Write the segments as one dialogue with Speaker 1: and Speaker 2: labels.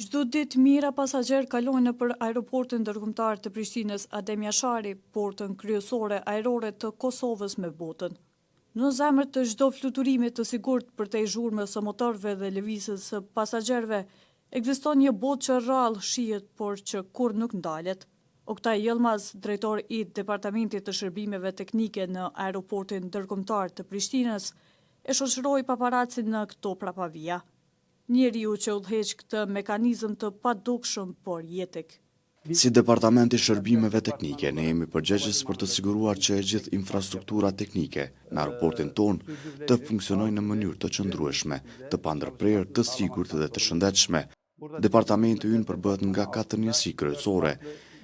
Speaker 1: Çdo ditë mijëra pasagerë kalojnë nëpër aeroportin ndërkombëtar të Prishtinës Adem Jashari, portën kryesore ajrore të Kosovës me botën. Në zemër të çdo fluturimi të sigurt për te zhurmës së motorëve dhe lëvizjes së pasagerëve, ekziston një botë që rrallë shihet por që kur nuk ndalet. Oktay Yilmaz, drejtor i Departamentit të Shërbimeve Teknike në aeroportin ndërkombëtar të Prishtinës, e shoqëroi paparacin në këto prapavija. Njeriu që udhëheq këtë mekanizëm të padukshëm por jetik.
Speaker 2: Si Departamenti i Shërbimeve Teknike, ne jemi përgjegjës për të siguruar që e gjithë infrastruktura teknike në aeroportin tonë të funksionojnë në mënyrë të qëndrueshme, të pandërprerë, të sigurt dhe të shëndetshme. Departamenti ynë përbëhet nga 4 njësi kryesore: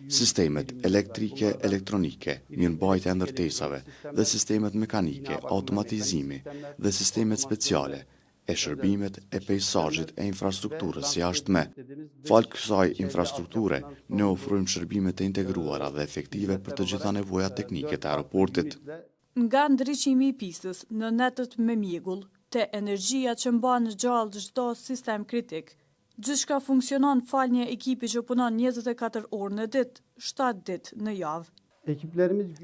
Speaker 2: sistemet elektrike, elektronike, mirëmbajtja e ndërtesave dhe sistemet mekanike, automatizimi dhe sistemet speciale, e shërbimet, e pejsazhit e infrastrukturës së jashtme. Falë kësaj infrastrukture, ne ofrojmë shërbime të integruara dhe efektive për të gjitha nevojat teknike të aeroportit.
Speaker 1: Nga ndriçimi i pistës në netët me mjegull, te energjia që mban gjallë çdo sistem kritik, gjithçka funksionon fal një ekipi që punon 24 orë në ditë, 7 ditë në javë.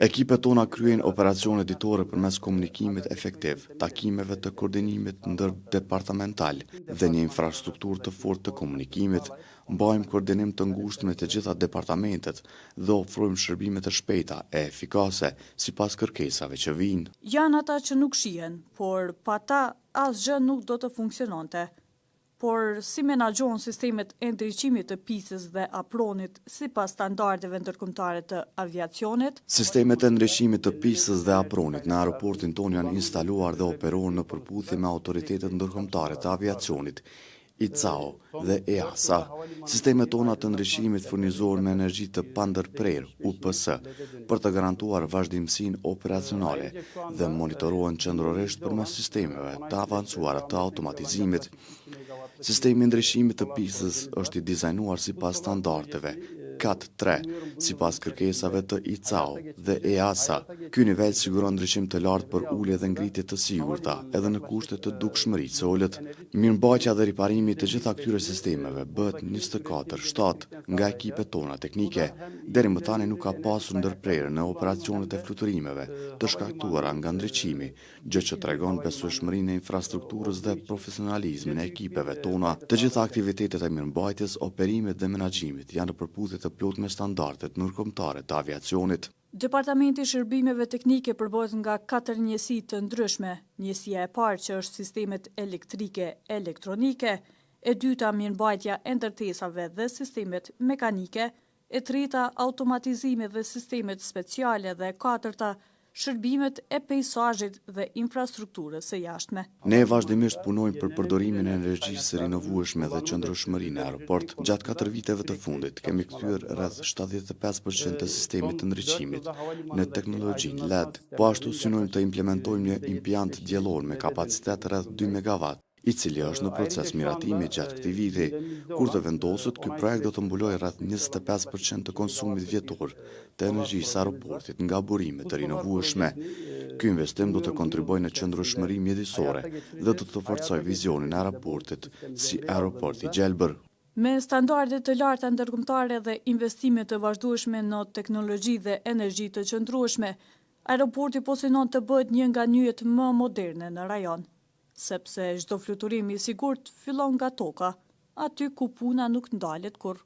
Speaker 2: Ekipet tona kryejnë operacione ditore përmes komunikimit efektiv, takimeve të koordinimit ndërdepartamental dhe një infrastrukturë të fortë të komunikimit. Mbajmë koordinim të ngushtë me të gjitha departamentet dhe ofrojmë shërbime të shpejta e efikase sipas kërkesave që vijnë.
Speaker 1: Janë ata që nuk shihen, por pa ta asgjë nuk do të funksiononte. Por si menaxhon sistemet e ndriçimit të pistës dhe apronit sipas standardeve ndërkombëtare të aviacionit?
Speaker 2: Sistemet e ndriçimit të pistës dhe apronit në aeroportin tonë janë instaluar dhe operojnë në përputhje me autoritetet ndërkombëtare të aviacionit, ICAO dhe EASA. Sistemet tona të ndriçimit furnizohen me energji të pandërprerë, UPS, për të garantuar vazhdimsinë operacionale dhe monitorohen qendrorisht përmes sistemeve të avancuara të automatizimit. Sistemi i ndriçimit të pistës është i dizajnuar sipas standardeve CAT-3, sipas kërkesave të ICAO dhe EASA. Ky nivel siguron ndriçim të lartë për ulje dhe ngritje të sigurta, edhe në kushte të dukshmërisë së ulët. Mirëmbajtja dhe riparimi të gjitha këtyre sistemeve bëhet 24/7 nga ekipet tona teknike. Deri më tani nuk ka pasur ndërprerje në operacionet e fluturimeve të shkaktuara nga ndriçimi, gjë që tregon besueshmërinë e infrastrukturës dhe profesionalizmin e ekipeve tona. Të gjitha aktivitetet e mirëmbajtjes, operimet dhe menaxhimit janë në përputhje të plot me standardet ndërkombëtare të aviacionit.
Speaker 1: Departamenti i Shërbimeve Teknike përbohet nga 4 njësi të ndryshme. Njësia e parë që është sistemet elektrike elektronike, e dyta mirëmbajtja e ndërtesave dhe sistemet mekanike, e treta automatizimi dhe sistemet speciale dhe e katërta shërbimet e pejsazhit dhe infrastrukturës së jashtme.
Speaker 2: Ne vazhdimisht punojmë për përdorimin e energjisë së rinovueshme dhe qëndrueshmërinë në aeroport. Gjatë 4 viteve të fundit kemi kthyer rreth 75% të sistemit të ndriçimit në teknologjinë LED. Po ashtu synojmë të implementojmë një impjant diellor me kapacitet rreth 2 MW, i cili është në proces miratimi gjatë këtij viti. Kur të vendoset, ky projekt do të mbulojë rreth 25% të konsumit vjetor të energjisë aeroportit nga burime të rinovueshme. Ky investim do të kontribuojë në qëndrueshmëri mjedisore dhe do të forcojë vizionin e aeroportit si aeroport i gjelbër.
Speaker 1: Me standarde të larta ndërkombëtare dhe investime të vazhdueshme në teknologji dhe energji të qëndrueshme, aeroporti po synon të bëhet një nga nyjet më moderne në rajon. Sepse çdo fluturim i sigurt fillon nga toka, aty ku puna nuk ndalet kurrë.